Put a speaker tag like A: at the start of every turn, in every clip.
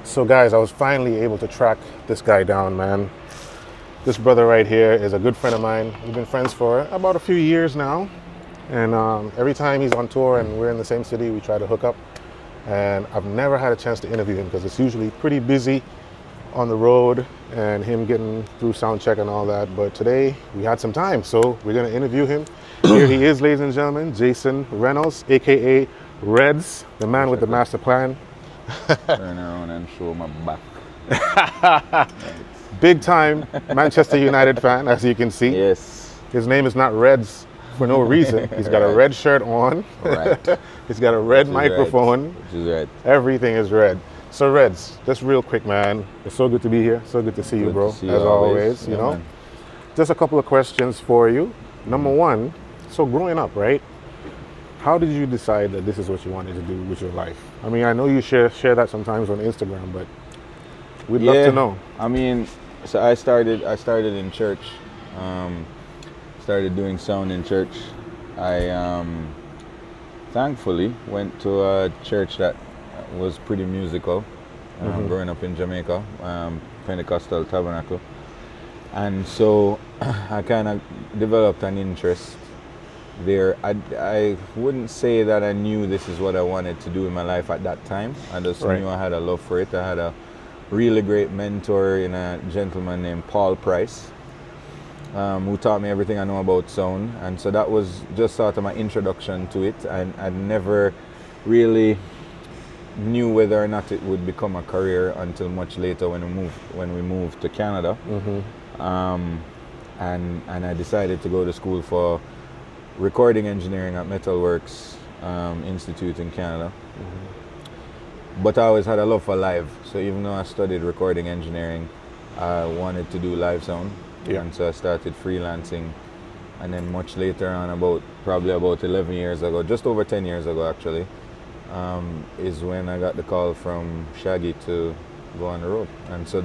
A: So guys, I was finally able to track this guy down, man. This brother right here is a good friend of mine. We've been friends for about a few years now. And every time he's on tour and we're in the same city, we try to hook up. And I've never had a chance to interview him because it's usually pretty busy on the road and him getting through sound check and all that. But today we had some time, so we're gonna interview him. Here he is, ladies and gentlemen, Jason Reynolds, AKA Redz, the man with the master plan.
B: Turn around and show my back.
A: Big time Manchester United fan, as you can see.
B: Yes.
A: His name is not Redz for no reason. He's got a red shirt on.
B: Right.
A: He's got a red microphone.
B: Which is right.
A: Everything is red. So Redz, just real quick, man. It's so good to be here. So good to see you, bro.
B: See you
A: as always,
B: yeah,
A: you know.
B: Man.
A: Just a couple of questions for you. Number one, so growing up, right? How did you decide that this is what you wanted to do with your life? I mean, I know you share that sometimes on Instagram, but we'd love to know.
B: I mean, so I started in church. Started doing sound in church. I thankfully went to a church that was pretty musical. Growing up in Jamaica, Pentecostal Tabernacle, and so I kind of developed an interest there. I wouldn't say that I knew this is what I wanted to do in my life at that time. I just knew I had a love for it. I had a really great mentor in a gentleman named Paul Price, who taught me everything I know about sound, and so that was just sort of my introduction to it. And I never really knew whether or not it would become a career until much later when we moved to Canada. And I decided to go to school for recording engineering at Metalworks Institute in Canada. But I always had a love for live, so even though I studied recording engineering, I wanted to do live sound. And so I started freelancing, and then much later on, probably about 11 years ago, just over 10 years ago actually, is when I got the call from Shaggy to go on the road. And so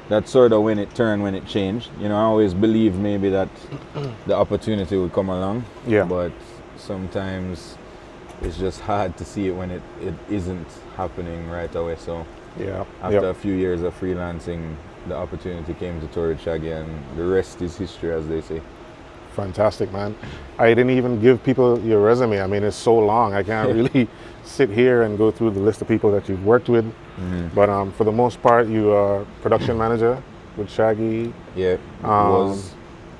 B: that's sort of when it turned, when it changed. You know, I always believed maybe that the opportunity would come along, but sometimes it's just hard to see it when it isn't happening right away. So after a few years of freelancing, the opportunity came to tour with Shaggy, and the rest is history, as they say.
A: Fantastic, man. I didn't even give people your resume. I mean, it's so long. I can't really sit here and go through the list of people that you've worked with. But for the most part, you are production manager with Shaggy.
B: Yeah, was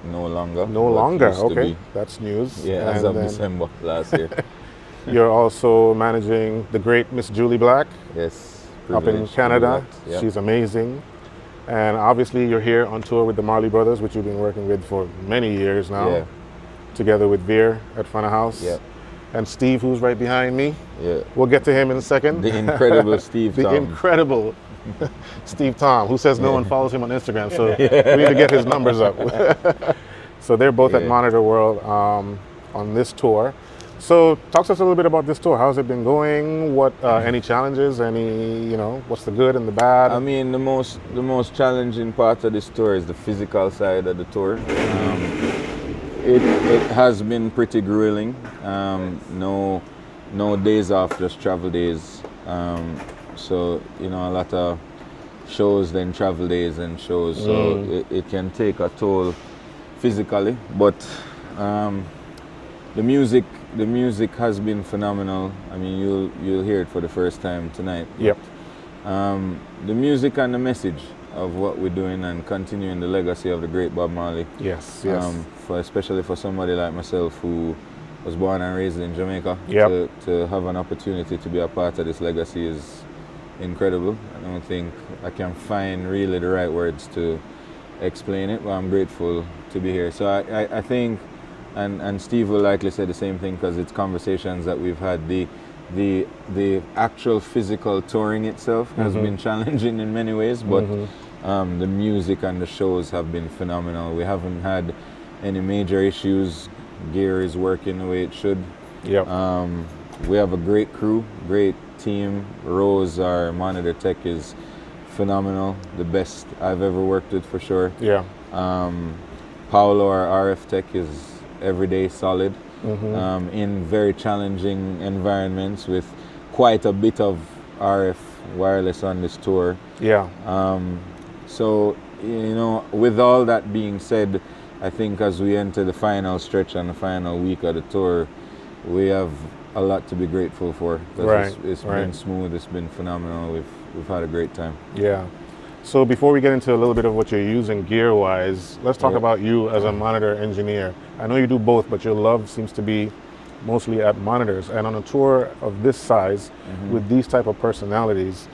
B: no longer.
A: No longer, okay. That's news.
B: Yeah, as of December last year.
A: You're also managing the great Miss Julie Black.
B: Yes.
A: Up in Canada. She's amazing. And obviously you're here on tour with the Marley brothers, which you've been working with for many years now, together with Veer at front of house. And Steve, who's right behind me. We'll get to him in a second.
B: The incredible Steve Tom.
A: The incredible Steve Tom, who says no one follows him on Instagram, so we need to get his numbers up. So they're both at Monitor World on this tour. So talk to us a little bit about this tour. How's it been going? What any challenges? Any, what's the good and the bad?
B: I mean, the most challenging part of this tour is the physical side of the tour. It has been pretty grueling. No days off, just travel days. So a lot of shows, then travel days and shows. So it can take a toll physically, but the music has been phenomenal. I mean, you'll hear it for the first time tonight. The music and the message of what we're doing and continuing the legacy of the great Bob Marley.
A: Yes.
B: Especially for somebody like myself who was born and raised in Jamaica, to have an opportunity to be a part of this legacy is incredible. I don't think I can find really the right words to explain it, but I'm grateful to be here. So I think, and Steve will likely say the same thing because it's conversations that we've had. The actual physical touring itself has been challenging in many ways, but the music and the shows have been phenomenal. We haven't had any major issues. Gear is working the way it should. We have a great crew, great team. Rose, our monitor tech, is phenomenal. The best I've ever worked with for sure. Paolo, our RF tech, is everyday solid. In very challenging environments with quite a bit of RF wireless on this tour.
A: Yeah.
B: So, you know, with all that being said, I think as we enter the final stretch and the final week of the tour, we have a lot to be grateful for.
A: Right.
B: It's been smooth, it's been phenomenal. We've had a great time.
A: Yeah. So before we get into a little bit of what you're using gear-wise, let's talk about you as a monitor engineer. I know you do both, but your love seems to be mostly at monitors. And on a tour of this size, with these type of personalities,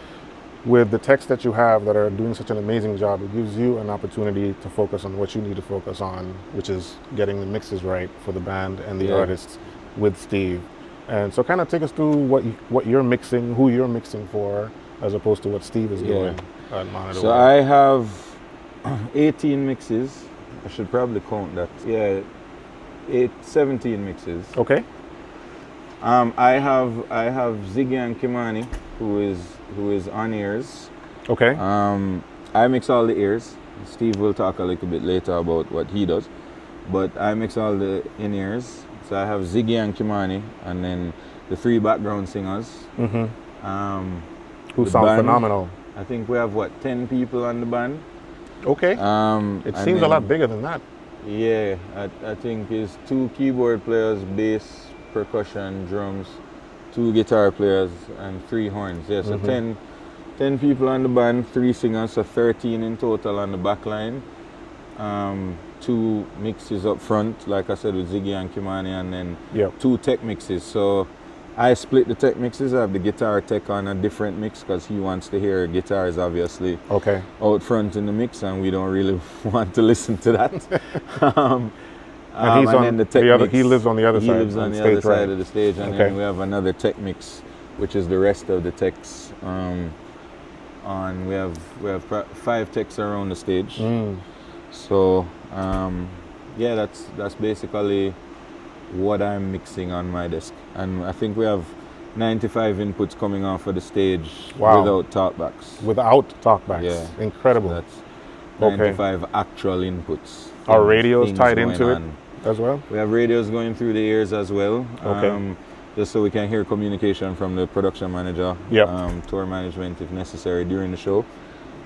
A: with the techs that you have that are doing such an amazing job, it gives you an opportunity to focus on what you need to focus on, which is getting the mixes right for the band and the artists with Steve. And so kind of take us through what you're mixing, who you're mixing for, as opposed to what Steve is doing at Monitor.
B: So I have 18 mixes. I should probably count that. Yeah, 17 mixes.
A: Okay.
B: I have Ziggy and Kimani, who is on ears.
A: Okay.
B: I mix all the ears. Steve will talk a little bit later about what he does, but I mix all the in ears. So I have Ziggy and Kimani, and then the 3 background singers.
A: Who sound phenomenal.
B: I think we have 10 people on the band.
A: Okay. It seems a lot bigger than that.
B: Yeah, I think it's 2 keyboard players, bass, percussion, drums, 2 guitar players, and 3 horns. Yeah, so 10 people on the band, 3 singers, so 13 in total on the back line. 2 mixes up front, like I said, with Ziggy and Kimani, and then 2 tech mixes. So I split the tech mixes. I have the guitar tech on a different mix because he wants to hear guitars, obviously, out front in the mix, and we don't really want to listen to that.
A: And he's on the other. He lives on the other side.
B: He lives on the other side of the stage, and then we have another tech mix, which is the rest of the techs. We have 5 techs around the stage. So that's basically what I'm mixing on my desk, and I think we have 95 inputs coming off of the stage without talkbacks.
A: Without talkbacks. Yeah, incredible.
B: So that's 95 actual inputs.
A: Are radios tied into it as well?
B: We have radios going through the ears as well. Just so we can hear communication from the production manager, tour management if necessary during the show.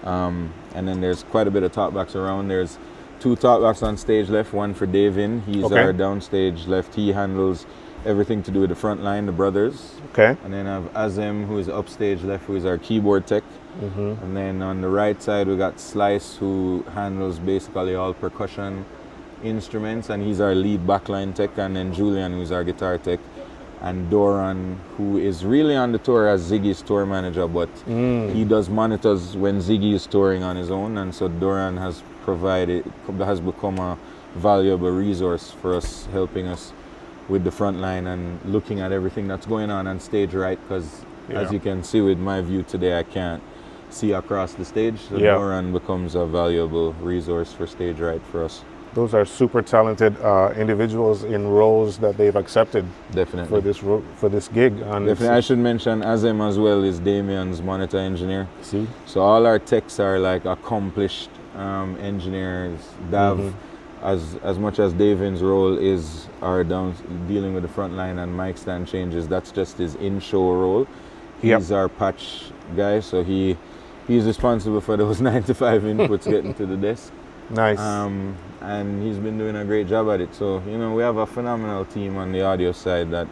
B: And then there's quite a bit of talkbacks around. There's 2 talkbacks on stage left, one for Davin. He's our downstage left. He handles everything to do with the front line, the brothers.
A: Okay.
B: And then I have Azem, who is upstage left, who is our keyboard tech. And then on the right side, we got Slice, who handles basically all percussion instruments, and he's our lead backline tech. And then Julian, who's our guitar tech. And Doran, who is really on the tour as Ziggy's tour manager, but he does monitors when Ziggy is touring on his own, and so Doran has become a valuable resource for us, helping us with the front line and looking at everything that's going on stage right, because as you can see with my view today, I can't see across the stage, so Doran becomes a valuable resource for stage right for us.
A: Those are super talented individuals in roles that they've accepted.
B: Definitely.
A: For this gig. And
B: definitely, I should mention Azem as well is Damien's monitor engineer.
A: See?
B: So all our techs are like accomplished engineers. Dav, as much as Davin's role is dealing with the front line and mic stand changes, that's just his in-show role. He's our patch guy, so he's responsible for those 95 inputs getting to the desk.
A: Nice.
B: And he's been doing a great job at it. So, we have a phenomenal team on the audio side that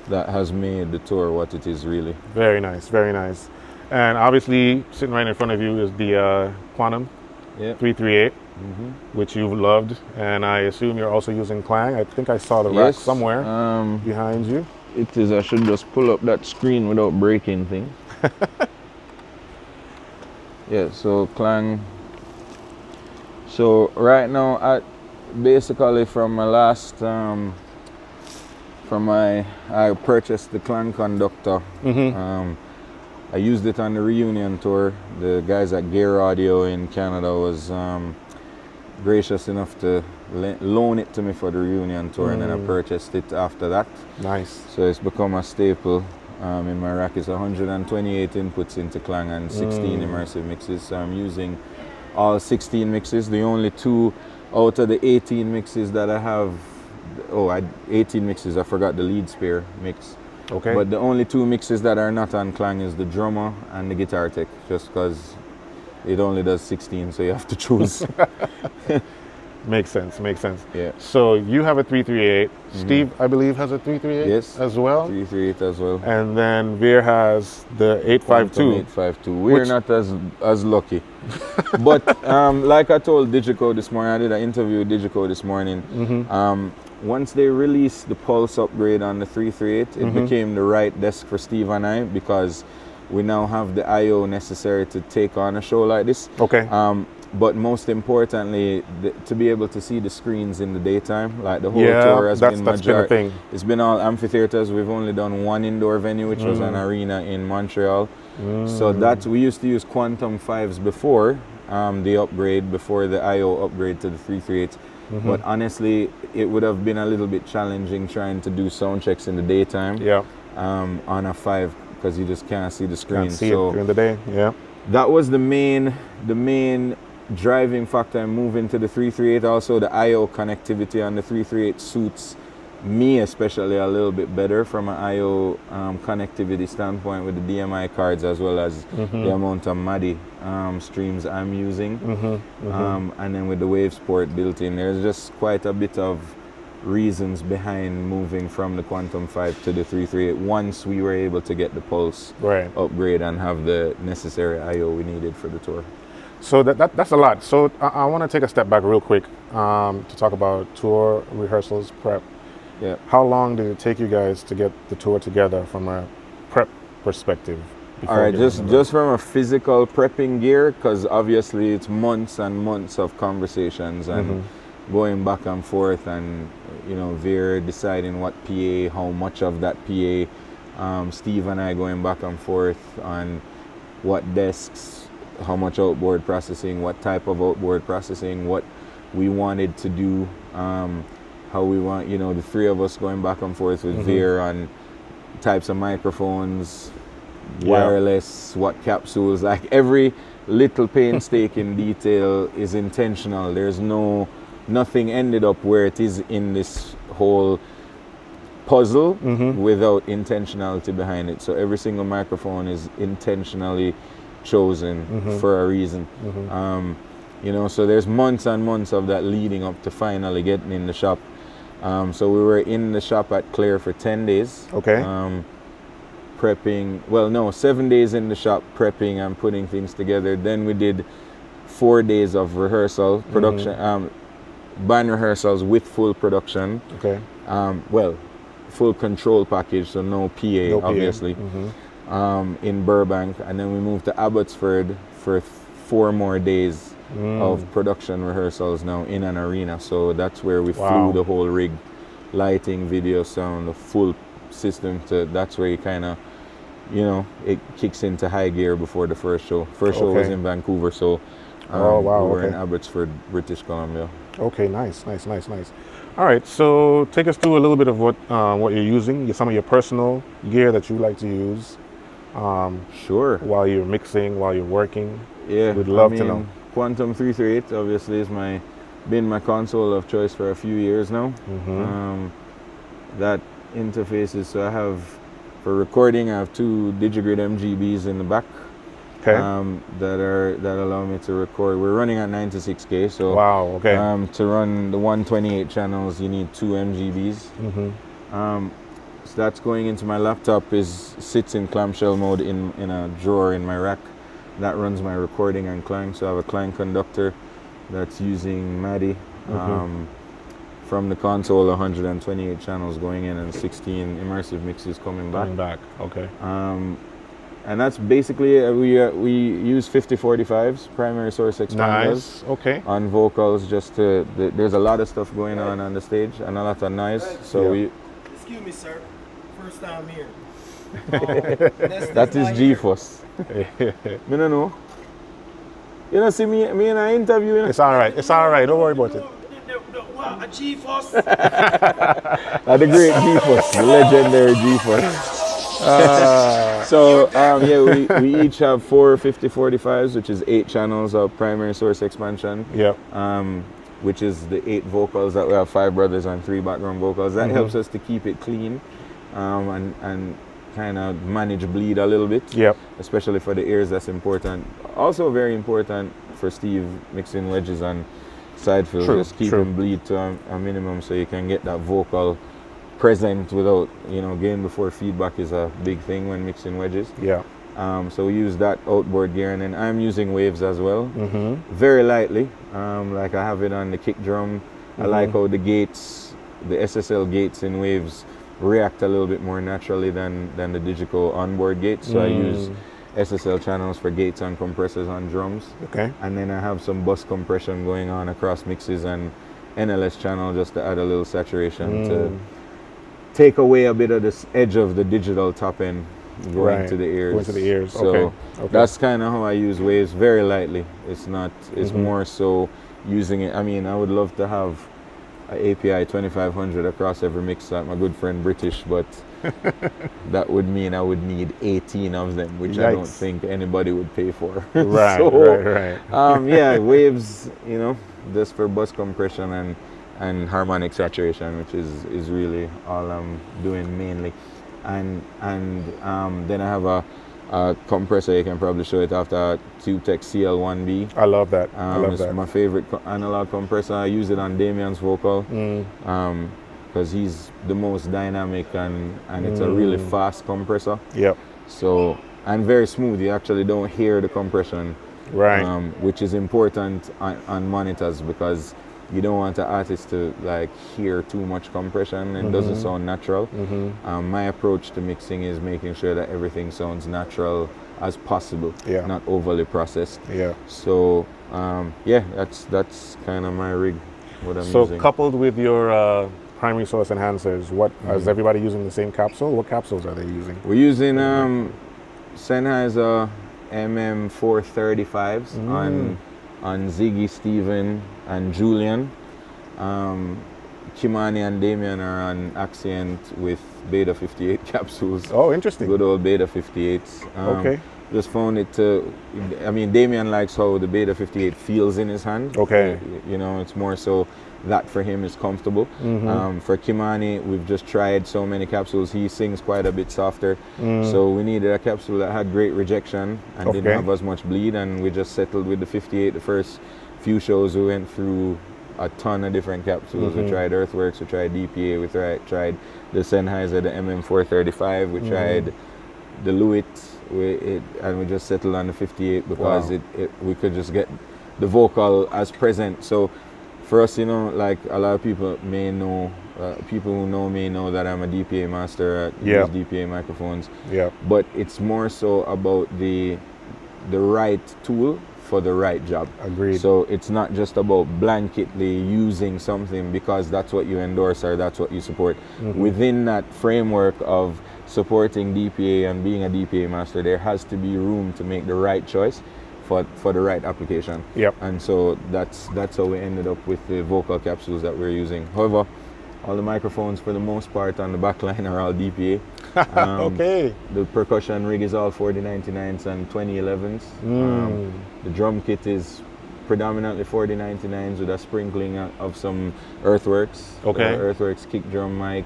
B: has made the tour what it is really.
A: Very nice, very nice. And obviously, sitting right in front of you is the Quantum 338, which you've loved. And I assume you're also using Klang. I think I saw the rack somewhere behind you.
B: It is. I should just pull up that screen without breaking things. So Klang. So right now, basically from my last, I purchased the Klang Conductor. I used it on the reunion tour. The guys at Gear Audio in Canada was gracious enough to loan it to me for the reunion tour, and then I purchased it after that.
A: Nice.
B: So it's become a staple in my rack. It's 128 inputs into Klang and 16 immersive mixes. So I'm using all 16 mixes. The only 2 out of the 18 mixes that I have, 18 mixes, I forgot the lead spare mix.
A: Okay.
B: But the only two mixes that are not on Klang is the drummer and the guitar tech, just because it only does 16, so you have to choose.
A: Makes sense. Makes sense.
B: Yeah.
A: So you have a 338. Steve, I believe, has a 338.
B: Yes.
A: As well.
B: 338 as well.
A: And then Veer has the 852.
B: 852. We're not as lucky. But like I told Digico this morning, I did an interview with Digico this morning. Once they released the Pulse upgrade on the 338, it became the right desk for Steve and I, because we now have the I/O necessary to take on a show like this.
A: Okay.
B: But most importantly, to be able to see the screens in the daytime, like the whole tour has been
A: that's been a thing.
B: It's been all amphitheaters. We've only done one indoor venue, which was an arena in Montreal. So that we used to use Quantum 5s before the upgrade, before the I/O upgrade to the 338. But honestly, it would have been a little bit challenging trying to do sound checks in the daytime.
A: Yeah.
B: On a 5, because you just can't see the screen.
A: Can't see it during the day. Yeah.
B: That was the main driving factor in moving to the 338. Also, the I/O connectivity on the 338 suits me especially a little bit better from an I/O connectivity standpoint, with the DMI cards, as well as the amount of MADI streams I'm using. And then with the WaveSport built in, there's just quite a bit of reasons behind moving from the Quantum 5 to the 338 once we were able to get the Pulse upgrade and have the necessary I/O we needed for the tour.
A: So that's a lot. So I want to take a step back real quick to talk about tour rehearsals, prep.
B: Yeah.
A: How long did it take you guys to get the tour together from a prep perspective?
B: All right, just from a physical prepping gear, because obviously it's months and months of conversations and going back and forth, and Veer deciding what PA, how much of that PA, Steve and I going back and forth on what desks, how much outboard processing, what type of outboard processing, what we wanted to do, how we want, the three of us going back and forth with Veer on types of microphones, wireless, what capsules, like every little painstaking detail is intentional. There's nothing ended up where it is in this whole puzzle without intentionality behind it. So every single microphone is intentionally chosen for a reason. So there's months and months of that leading up to finally getting in the shop. So we were in the shop at Claire for 10 days.
A: Okay.
B: Prepping, 7 days in the shop prepping and putting things together. Then we did 4 days of rehearsal, production, band rehearsals with full production.
A: Okay.
B: Full control package, so no PA, obviously, in Burbank. And then we moved to Abbotsford for 4 more days of production rehearsals now in an arena. So that's where we flew the whole rig, lighting, video, sound, the full system. That's where you kind of, it kicks into high gear before the first show. First show was in Vancouver, so we were in Abbotsford, British Columbia. Okay,
A: nice. All right, so take us through a little bit of what you're using, some of your personal gear that you like to use.
B: Sure.
A: While you're mixing, while you're working.
B: Yeah,
A: we'd love to know.
B: Quantum 338 obviously is been my console of choice for a few years now. That interfaces, so I have, for recording, I have 2 Digigrid MGBs in the back.
A: Okay.
B: That allow me to record. We're running at 96K, so to run the 128 channels, you need 2 MGBs. So that's going into my laptop. Sits in clamshell mode in a drawer in my rack. That runs my recording and Klang. So I have a Klang conductor that's using MADI. From the console, 128 channels going in and 16 immersive mixes coming back.
A: Okay.
B: And that's basically we use 5045s, primary source expanders.
A: Nice. Okay.
B: On vocals, there's a lot of stuff going on the stage and a lot of noise. So
C: Excuse me, sir. First time here.
B: That is GFOS. Me no know. You see me in an interview.
A: It's all right. Don't worry about it.
C: What, a GFOS?
B: The great GFOS, the legendary GFOS. We each have 4 5045s, which is 8 channels of primary source expansion.
A: Yep.
B: Which is the 8 vocals that we have, 5 brothers and 3 background vocals. That helps us to keep it clean. and kind of manage bleed a little bit.
A: Yep.
B: Especially for the ears, that's important. Also very important for Steve mixing wedges and side fills.
A: True,
B: Just keep
A: true.
B: him bleed to a minimum so you can get that vocal present without, gain before feedback is a big thing when mixing wedges.
A: Yeah.
B: So we use that outboard gear, and then I'm using waves as well,
A: Mm-hmm.
B: very lightly. Like I have it on the kick drum. I like how the gates, the SSL gates in waves react a little bit more naturally than the digital onboard gates. So I use SSL channels for gates and compressors on drums.
A: Okay.
B: And then I have some bus compression going on across mixes and NLS channel just to add a little saturation to take away a bit of this edge of the digital top end going to the ears.
A: Going to the ears.
B: So
A: Okay.
B: that's kind of how I use waves, very lightly. It's not, it's more so using it. I mean, I would love to have an API 2500 across every mix like my good friend British, but that would mean I would need 18 of them, which I don't
A: Yikes.
B: think anybody would pay for.
A: Right.
B: So,
A: right.
B: yeah, waves, just for bus compression and harmonic saturation, which is really all I'm doing mainly. And then I have a compressor. You can probably show it after TubeTech CL1B.
A: I love that. I love
B: It's
A: that.
B: my favorite analog compressor. I use it on Damian's vocal because he's the most dynamic and it's a really fast compressor.
A: Yep.
B: So, and very smooth. You actually don't hear the compression,
A: Right.
B: which is important on monitors because you don't want the artist to like hear too much compression and it doesn't sound natural. My approach to mixing is making sure that everything sounds natural as possible,
A: Yeah.
B: not overly processed.
A: Yeah.
B: So that's kind of my rig, what I'm
A: So
B: using.
A: coupled with your primary source enhancers, what is everybody using the same capsule? What capsules are they using?
B: We're using Sennheiser MM435s on Ziggy, Steven, and Julian. Kimani and Damian are on Accent with Beta 58 capsules.
A: Oh, interesting.
B: Good old Beta 58s.
A: Okay.
B: Just found it Damian likes how the Beta 58 feels in his hand.
A: Okay.
B: It's more so that for him is comfortable. For Kimani, we've just tried so many capsules. He sings quite a bit softer. So we needed a capsule that had great rejection and didn't
A: Okay.
B: have as much bleed, and we just settled with the 58. The first few shows we went through a ton of different capsules. We tried Earthworks, we tried DPA, we tried the Sennheiser, the MM435, we tried the Lewitt, and we just settled on the 58 because we could just get the vocal as present. So for us, like a lot of people may know, people who know me know that I'm a DPA master. I use DPA microphones.
A: Yeah.
B: But it's more so about the right tool for the right job.
A: Agreed.
B: So it's not just about blanketly using something because that's what you endorse or that's what you support. Within that framework of supporting DPA and being a DPA master, there has to be room to make the right choice for the right application.
A: Yep.
B: And so that's how we ended up with the vocal capsules that we're using. However, all the microphones for the most part on the back line are all DPA.
A: Okay.
B: The percussion rig is all 4099s and 2011s. The drum kit is predominantly 4099s with a sprinkling of some Earthworks.
A: Okay.
B: Earthworks kick drum mic,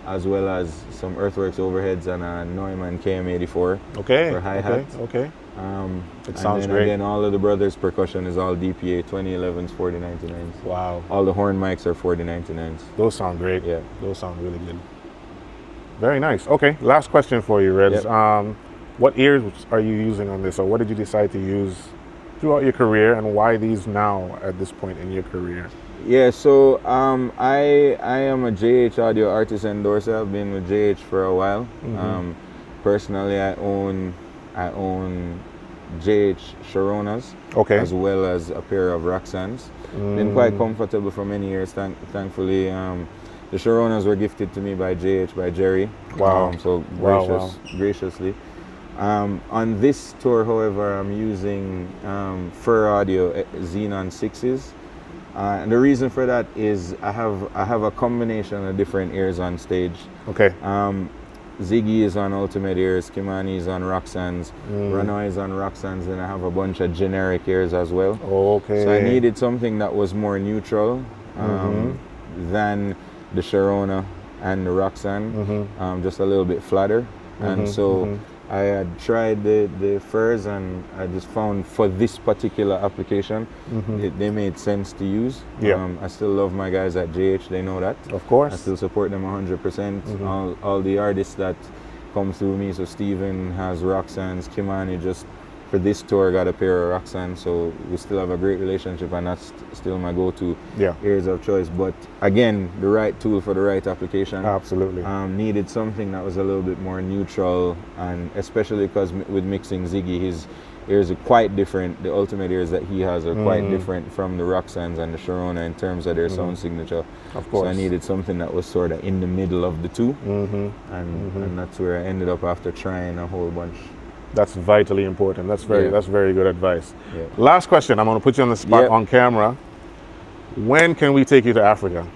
B: as well as some Earthworks overheads and a Neumann KM84
A: Okay.
B: for hi-hat.
A: Okay. It sounds
B: and then
A: great.
B: again, all of the brothers' percussion is all DPA 2011s, 4099s.
A: Wow.
B: All the horn mics are 4099s.
A: Those sound great.
B: Yeah.
A: Those sound really good. Very nice. Okay. Last question for you, Redz.
B: Yep.
A: What ears are you using on this, or what did you decide to use throughout your career, and why these now at this point in your career?
B: Yeah, so I am a JH audio artist endorser. I've been with JH for a while. Personally, I own JH Sharonas,
A: Okay.
B: as well as a pair of Roxans. Been quite comfortable for many years, thankfully. The Sharonas were gifted to me by JH, by Jerry.
A: Wow.
B: So graciously. On this tour, however, I'm using Fur Audio Xenon 6s. And the reason for that is I have a combination of different ears on stage.
A: Okay.
B: Ziggy is on Ultimate Ears, Kimani is on Roxanne's, Ranoy is on Roxanne's, and I have a bunch of generic ears as well.
A: Okay.
B: So I needed something that was more neutral than the Sharona and the Roxanne, just a little bit flatter. And so I had tried the furs, and I just found for this particular application, they made sense to use.
A: Yeah.
B: I still love my guys at JH, they know that.
A: Of course.
B: I still support them 100%. All the artists that come through me, so Steven has Roxanne's, Kimani just for this tour got a pair of Roxanne, so we still have a great relationship, and that's still my go-to areas of choice. But again, the right tool for the right application.
A: Absolutely.
B: Needed something that was a little bit more neutral, and especially because with mixing Ziggy, his ears are quite different. The ultimate ears that he has are quite different from the Roxannes and the Sharona in terms of their sound signature.
A: Of course.
B: So I needed something that was sort of in the middle of the two, and that's where I ended up after trying a whole bunch.
A: That's vitally important. That's very good advice.
B: Yeah.
A: Last question. I'm going to put you on the spot on camera. When can we take you to Africa?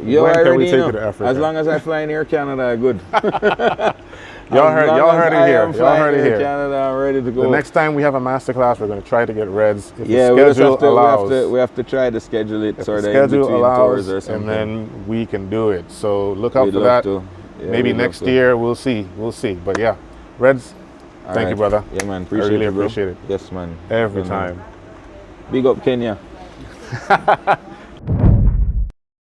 B: Yo,
A: when
B: I
A: can we
B: already
A: take
B: know.
A: you to Africa?
B: As long as I fly in Air Canada, good.
A: Y'all heard it here. Y'all heard it here.
B: Canada, I'm ready to go.
A: The next time we have a masterclass, we're going to try to get Redz. If
B: Yeah,
A: the schedule allows.
B: we have to try to schedule it
A: If
B: sort
A: the
B: of in
A: schedule
B: between
A: allows,
B: tours or something.
A: and then we can do it. So look out
B: We'd
A: for
B: love
A: that.
B: to. Yeah,
A: Maybe
B: we'd love
A: next
B: to.
A: year, we'll see. We'll see. But yeah, Redz,
B: All
A: thank you, brother.
B: Yeah, man.
A: I
B: Appreciate
A: really
B: it, bro.
A: appreciate it.
B: Yes, man.
A: Every
B: Yeah, man.
A: time.
B: Big up Kenya.